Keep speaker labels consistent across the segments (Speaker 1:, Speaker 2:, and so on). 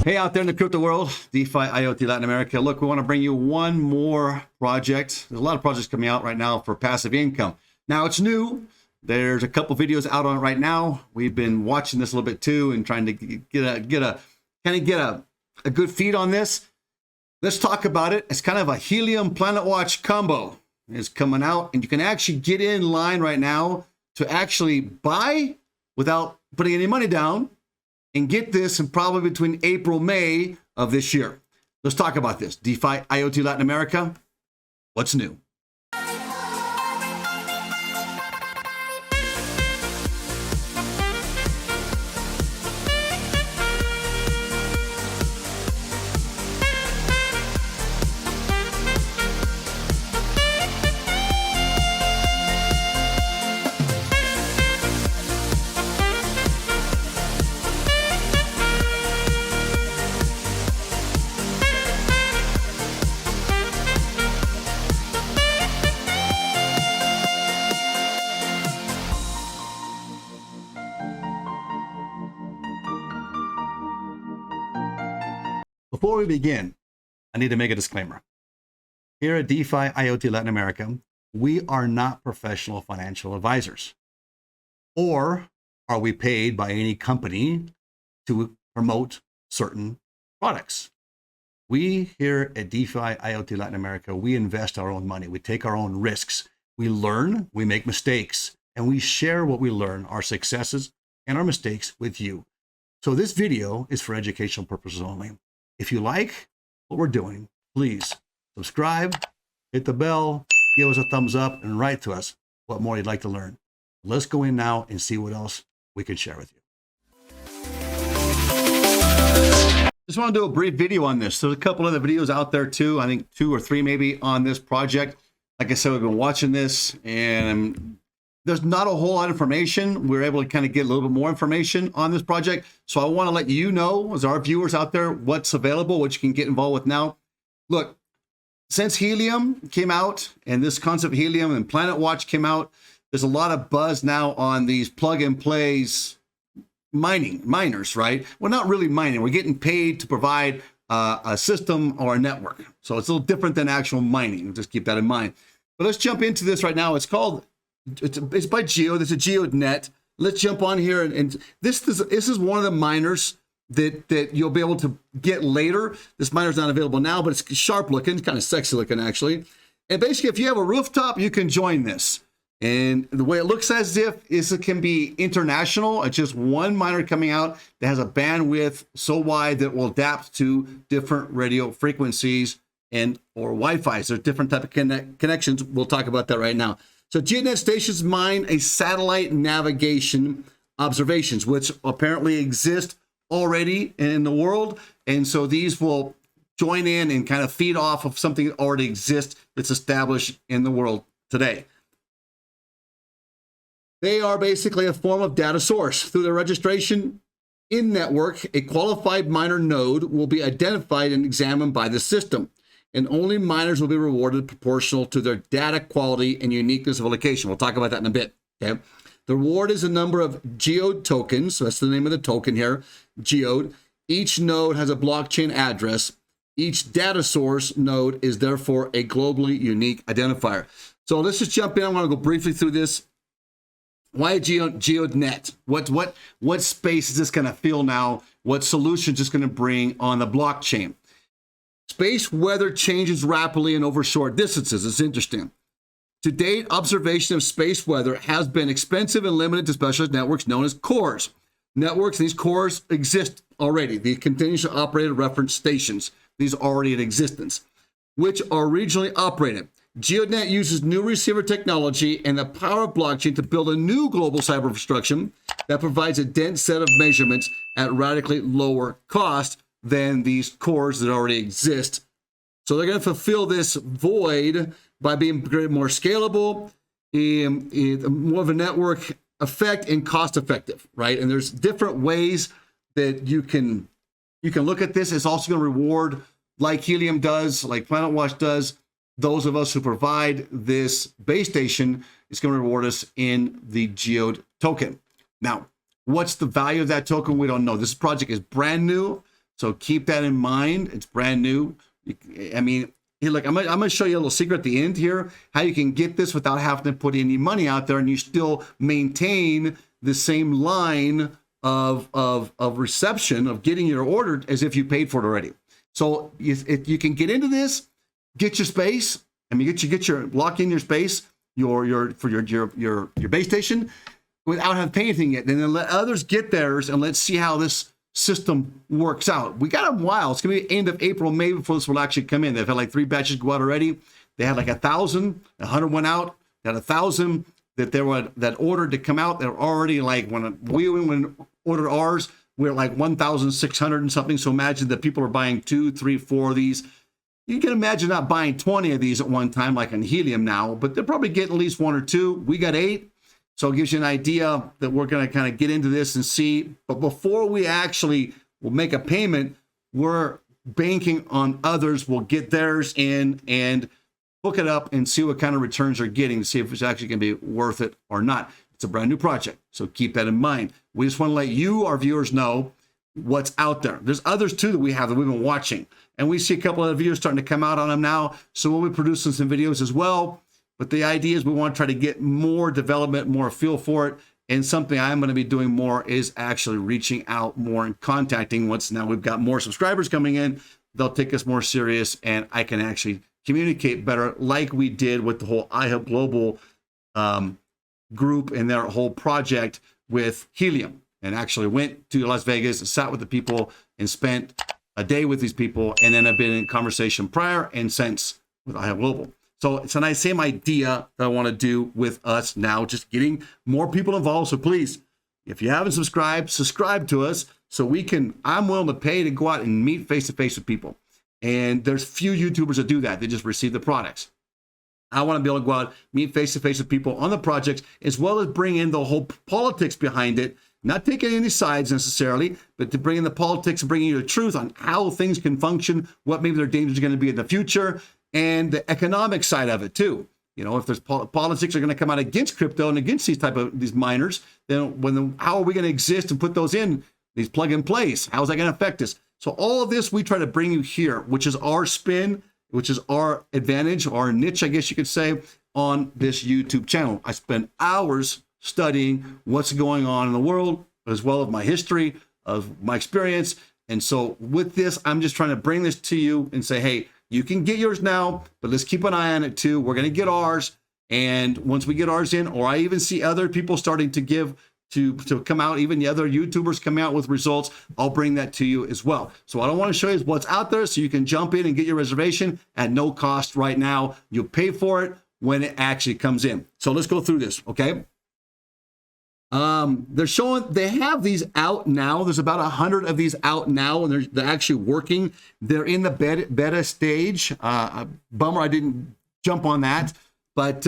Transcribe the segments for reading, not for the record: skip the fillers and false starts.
Speaker 1: Hey, out there in the crypto world, DeFi, IoT, Latin America. Look, we want to bring you one more project. There's a lot of projects coming out right now for passive income. Now, it's new. There's a couple videos out on it right now. We've been watching this a little bit too and trying to get a good feed on this. Let's talk about it. It's kind of a Helium Planetwatch combo. It's coming out, and you can actually get in line right now to actually buy without putting any money down and get this in probably between April, May of this year. Let's talk about this. DeFi, IoT, Latin America. What's new? Before we begin, I need to make a disclaimer. Here at DeFi, IoT, Latin America, we are not professional financial advisors. Or are we paid by any company to promote certain products? We here at DeFi, IoT, Latin America, we invest our own money. We take our own risks. We learn, we make mistakes, and we share what we learn, our successes and our mistakes with you. So this video is for educational purposes only. If you like what we're doing, please subscribe, hit the bell, give us a thumbs up, and write to us what more you'd like to learn. Let's go in now and see what else we can share with you. Just want to do a brief video on this. There's a couple other videos out there too. I think 2 or 3 maybe on this project. Like I said, we've been watching this and there's not a whole lot of information. We're able to kind of get a little bit more information on this project. So I want to let you know, as our viewers out there, what's available, what you can get involved with now. Look, since Helium came out and this concept of Helium and Planetwatch came out, there's a lot of buzz now on these plug and plays miners, right? We're not really mining. We're getting paid to provide a system or a network. So it's a little different than actual mining. Just keep that in mind. But let's jump into this right now. It's by GEOD. It's a GEOD net. Let's jump on here, and this is one of the miners that you'll be able to get later. This miner's not available now, but it's sharp looking, kind of sexy looking actually. And basically, if you have a rooftop, you can join this. And the way it looks as if is it can be international. It's just one miner coming out that has a bandwidth so wide that it will adapt to different radio frequencies and or Wi-Fi. So there's different type of connections. We'll talk about that right now. So Gns Stations mine a satellite navigation observations, which apparently exist already in the world. And so these will join in and kind of feed off of something that already exists that's established in the world today. They are basically a form of data source. Through their registration in network, a qualified miner node will be identified and examined by the system. And only miners will be rewarded proportional to their data quality and uniqueness of a location. We'll talk about that in a bit. Okay. The reward is a number of GEOD tokens. So that's the name of the token here, GEOD. Each node has a blockchain address. Each data source node is therefore a globally unique identifier. So let's just jump in. I want to go briefly through this. Why GEOD net? What space is this going to fill now? What solution is this going to bring on the blockchain? Space weather changes rapidly and over short distances. It's interesting. To date, observation of space weather has been expensive and limited to specialized networks known as cores. Networks, these cores exist already. They continuously operated reference stations. These are already in existence, which are regionally operated. GeoDNet uses new receiver technology and the power of blockchain to build a new global cyber infrastructure that provides a dense set of measurements at radically lower cost than these cores that already exist. So they're going to fulfill this void by being more scalable, more of a network effect and cost effective, right? And there's different ways that you can look at this. It's also going to reward, like Helium does, like Planetwatch does, those of us who provide this base station. Is going to reward us in the GEOD token. Now, what's the value of that token? We don't know. This project is brand new. So keep that in mind. It's brand new. I mean, here, look, I'm gonna show you a little secret at the end here, how you can get this without having to put any money out there, and you still maintain the same line of reception of getting your order as if you paid for it already. So if you can get into this, get your space. I mean, get your lock in your space, your base station, without having to pay anything yet. Then let others get theirs, and let's see how this system works out. We got a while. It's gonna be end of April, May before this will actually come in. They've had like 3 batches go out already. They had like 1,000, 100 went out. They had 1,000 that ordered to come out. They're already like, when we ordered ours, we're like 1,600 and something. So imagine that people are buying 2, 3, 4 of these. You can imagine not buying 20 of these at one time, like in Helium now, but they'll probably get at least 1 or 2. We got 8. So it gives you an idea that we're going to kind of get into this and see. But before we actually will make a payment, we're banking on others will get theirs in and hook it up and see what kind of returns they're getting to see if it's actually going to be worth it or not. It's a brand new project, so keep that in mind. We just want to let you, our viewers, know what's out there. There's others too that we've been watching, and we see a couple of videos starting to come out on them now. So we'll be producing some videos as well. But the idea is we want to try to get more development, more feel for it. And something I'm going to be doing more is actually reaching out more and contacting. Once now we've got more subscribers coming in, they'll take us more serious, and I can actually communicate better, like we did with the whole iHub Global group and their whole project with Helium, and actually went to Las Vegas and sat with the people and spent a day with these people, and then I've been in conversation prior and since with iHub Global. So it's a nice same idea that I want to do with us now, just getting more people involved. So please, if you haven't subscribed, subscribe to us so we can, I'm willing to pay to go out and meet face-to-face with people. And there's few YouTubers that do that. They just receive the products. I want to be able to go out, meet face-to-face with people on the projects, as well as bring in the whole politics behind it, not taking any sides necessarily, but to bring in the politics and bringing you the truth on how things can function, what maybe their dangers are going to be in the future, and the economic side of it too. You know, if there's politics are going to come out against crypto and against these miners, then how are we going to exist and put those in these plug and plays? How is that going to affect us? So all of this we try to bring you here, which is our spin, which is our advantage, our niche, I guess you could say, on this YouTube channel. I spend hours studying what's going on in the world, as well as my history, of my experience. And so with this, I'm just trying to bring this to you and say, hey, you can get yours now, but let's keep an eye on it too. We're going to get ours. And once we get ours in, or I even see other people starting to give to come out, even the other YouTubers come out with results, I'll bring that to you as well. So what I want to show you is what's out there so you can jump in and get your reservation at no cost right now. You'll pay for it when it actually comes in. So let's go through this, okay? They're showing, they have these out now. There's about 100 of these out now, and they're actually working. They're in the beta stage. Bummer I didn't jump on that, but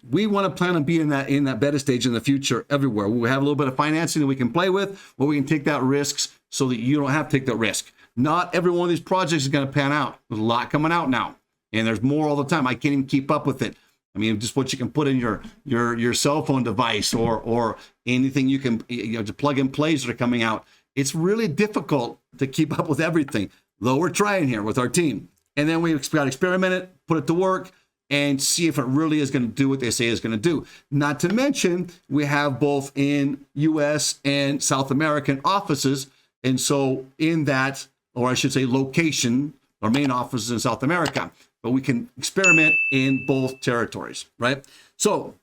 Speaker 1: we want to plan on being in that beta stage in the future everywhere. We have a little bit of financing that we can play with, where we can take that risks so that you don't have to take that risk. Not every one of these projects is going to pan out. There's a lot coming out now, and there's more all the time. I can't even keep up with it. I mean, just what you can put in your cell phone device or anything you can, to plug and plays that are coming out. It's really difficult to keep up with everything, though we're trying here with our team. And then we've got to experiment it, put it to work, and see if it really is going to do what they say it's going to do. Not to mention, we have both in U.S. and South American offices. And so in that, or I should say location, our main office is in South America, but we can experiment in both territories, right? So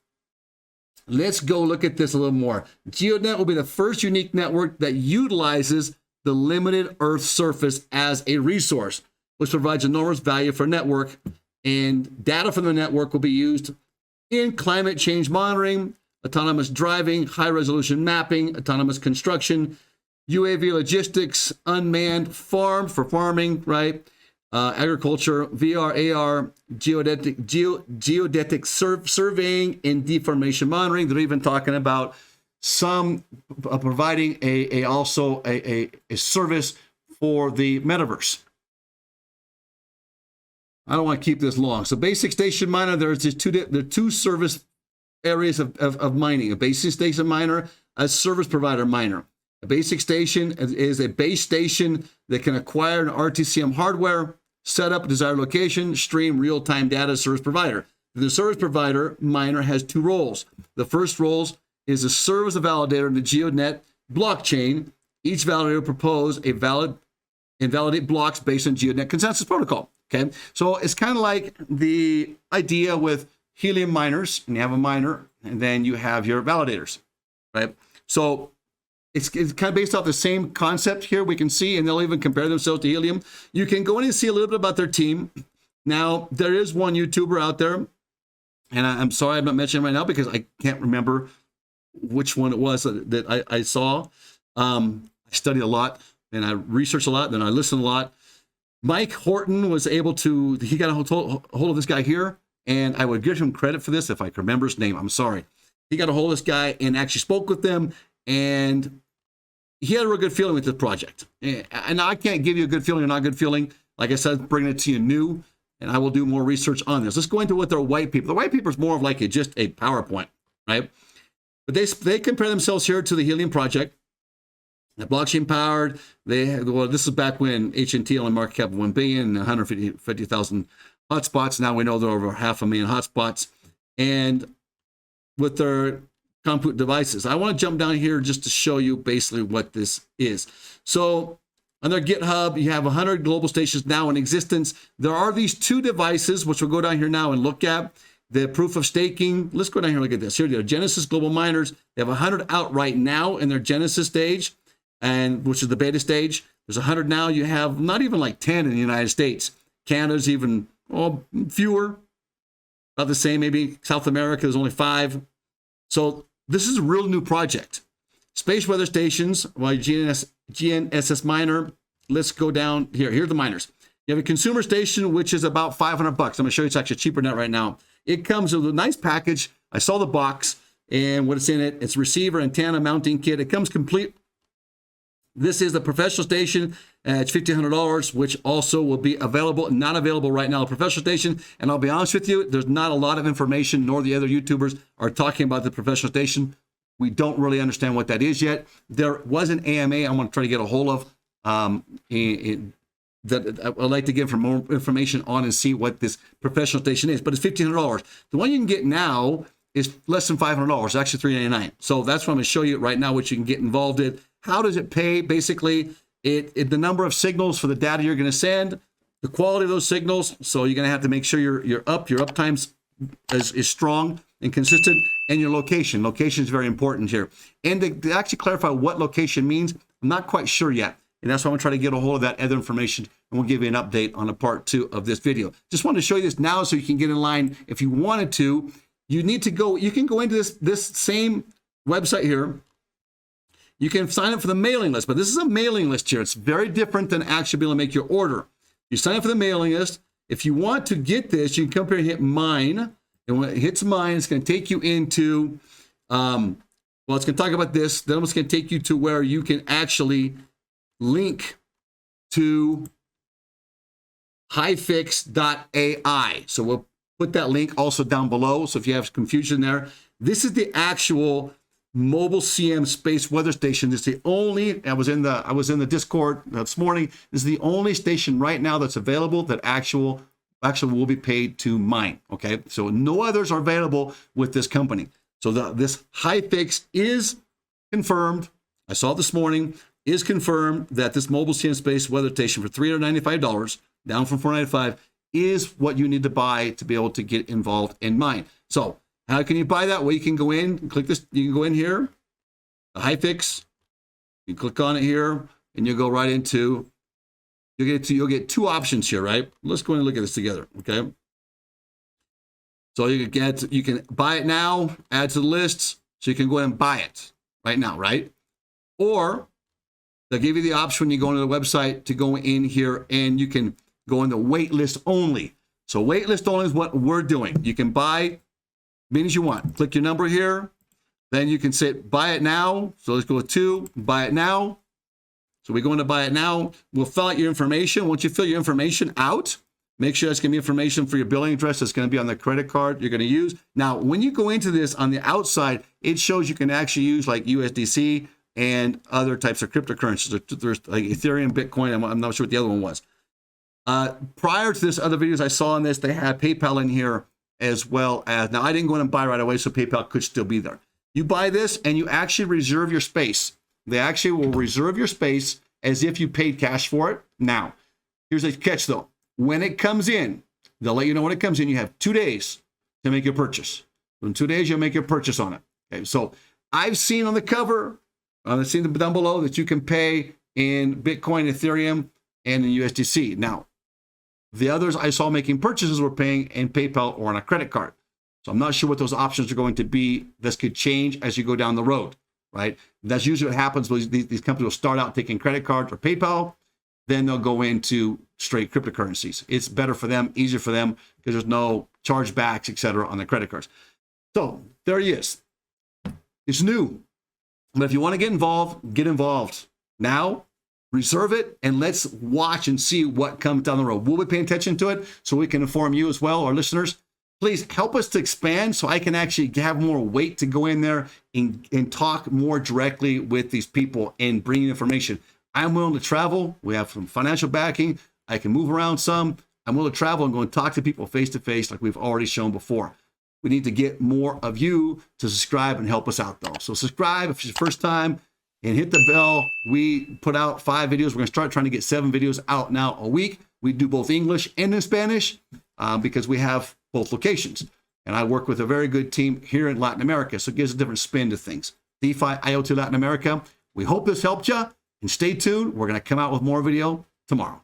Speaker 1: let's go look at this a little more. GeoDNet will be the first unique network that utilizes the limited Earth surface as a resource, which provides enormous value for network, and data from the network will be used in climate change monitoring, autonomous driving, high resolution mapping, autonomous construction, UAV logistics, unmanned farm for farming, right? Agriculture, VR, AR, geodetic surveying, and deformation monitoring. They're even talking about some providing also a service for the metaverse. I don't want to keep this long. So basic station miner, there are two service areas of mining: a basic station miner, a service provider miner. A basic station is a base station that can acquire an RTCM hardware, set up a desired location, stream real-time data service provider. The service provider miner has two roles. The first role is to serve as a validator in the GeoNet blockchain. Each validator will propose a valid and validate blocks based on GeoNet consensus protocol. Okay, so it's kind of like the idea with Helium miners, and you have a miner, and then you have your validators, right? So it's kind of based off the same concept here. We can see, and they'll even compare themselves to Helium. You can go in and see a little bit about their team. Now, there is one YouTuber out there, and I'm sorry I'm not mentioning right now because I can't remember which one it was that I saw. I studied a lot, and I researched a lot, and I listened a lot. Mike Horton was able to, he got a hold of this guy here, and I would give him credit for this if I can remember his name. I'm sorry. He got a hold of this guy and actually spoke with them, and he had a real good feeling with this project. And I can't give you a good feeling or not good feeling. Like I said, bringing it to you new, and I will do more research on this. Let's go into what their white paper. The white paper is more of like just a PowerPoint, right? But they compare themselves here to the Helium project. The blockchain powered. Well, this is back when HNT only market cap of 1 billion, 150,000 hotspots. Now we know there are over 500,000 hotspots, and with their compute devices. I want to jump down here just to show you basically what this is. So on their GitHub, you have 100 global stations now in existence. There are these two devices, which we'll go down here now and look at. The proof of staking. Let's go down here and look at this. Here they are, Genesis Global Miners. They have 100 out right now in their Genesis stage, and which is the beta stage. There's 100 now. You have not even like 10 in the United States. Canada's even fewer, about the same. Maybe South America, there's only 5. So this is a real new project. Space weather stations, well, GNSS miner. Let's go down here. Here are the miners. You have a consumer station, which is about $500. I'm going to show you it's actually cheaper than that right now. It comes with a nice package. I saw the box and what it's in it. It's receiver, antenna, mounting kit. It comes complete. This is the professional station. It's $1,500, which also will be available, not available right now, the professional station. And I'll be honest with you, there's not a lot of information, nor the other YouTubers are talking about the professional station. We don't really understand what that is yet. There was an AMA I want to try to get a hold of that I'd like to give more information on and see what this professional station is. But it's $1,500. The one you can get now is less than $500, actually $399. So that's what I'm going to show you right now, what you can get involved in. How does it pay? Basically, the number of signals for the data you're going to send, the quality of those signals. So you're going to have to make sure your uptime is strong and consistent, and your location. Location is very important here. And to actually clarify what location means, I'm not quite sure yet. And that's why I'm going to try to get a hold of that other information, and we'll give you an update on a part 2 of this video. Just wanted to show you this now so you can get in line. If you wanted to, you need to go, you can go into this same website here. You can sign up for the mailing list, but this is a mailing list here. It's very different than actually being able to make your order. You sign up for the mailing list. If you want to get this, you can come here and hit mine. And when it hits mine, it's going to take you into, well, it's going to talk about this. Then it's going to take you to where you can actually link to Hyfix.ai. So we'll put that link also down below. So if you have confusion there, this is the actual mobile CM space weather station. It's the only, I was in the Discord this morning. This is the only station right now that's available that actually will be paid to mine. Okay, so no others are available with this company. So this Hyfix is confirmed. I saw it this morning. Is confirmed that this mobile CM space weather station for $395, down from $495, is what you need to buy to be able to get involved in mine. So how can you buy that? Well, you can go in and click this. You can go in here, the Hyfix. You click on it here, and you'll go right into. You'll get 2 options here, right? Let's go in and look at this together, okay? So you can buy it now, add to the list, so you can go ahead and buy it right now, right? Or they'll give you the option when you go into the website to go in here and you can go in the wait list only. So wait list only is what we're doing. You can buy many as you want. Click your number here. Then you can say buy it now. So let's go with 2, buy it now. So we go into buy it now. We'll fill out your information. Once you fill your information out, make sure that's going to be information for your billing address that's going to be on the credit card you're going to use. Now, when you go into this on the outside, it shows you can actually use like USDC, and other types of cryptocurrencies. There's like Ethereum, Bitcoin. I'm not sure what the other one was. Prior to this, other videos I saw on this, they had PayPal in here as well as, now I didn't go in and buy right away, so PayPal could still be there. You buy this and you actually reserve your space. They actually will reserve your space as if you paid cash for it. Now, here's a catch though. When it comes in, they'll let you know when it comes in. You have 2 days to make your purchase. In 2 days, you'll make your purchase on it. Okay, so I've seen on the cover, I've seen down below that you can pay in Bitcoin, Ethereum, and in USDC. Now, the others I saw making purchases were paying in PayPal or on a credit card. So I'm not sure what those options are going to be. This could change as you go down the road, right? That's usually what happens. These companies will start out taking credit cards or PayPal, then they'll go into straight cryptocurrencies. It's better for them, easier for them, because there's no chargebacks, et cetera, on the credit cards. So there he is. It's new. But if you want to get involved, get involved. Now, reserve it, and let's watch and see what comes down the road. We'll be paying attention to it so we can inform you as well, our listeners. Please help us to expand so I can actually have more weight to go in there and talk more directly with these people and bring information. I'm willing to travel. We have some financial backing. I can move around some. I'm willing to travel and go and talk to people face to face like we've already shown before. We need to get more of you to subscribe and help us out though. So subscribe if it's your first time and hit the bell. We put out 5 videos. We're going to start trying to get 7 videos out now a week. We do both English and in Spanish because we have both locations. And I work with a very good team here in Latin America. So it gives a different spin to things. DeFi IoT Latin America. We hope this helped you. And stay tuned. We're going to come out with more video tomorrow.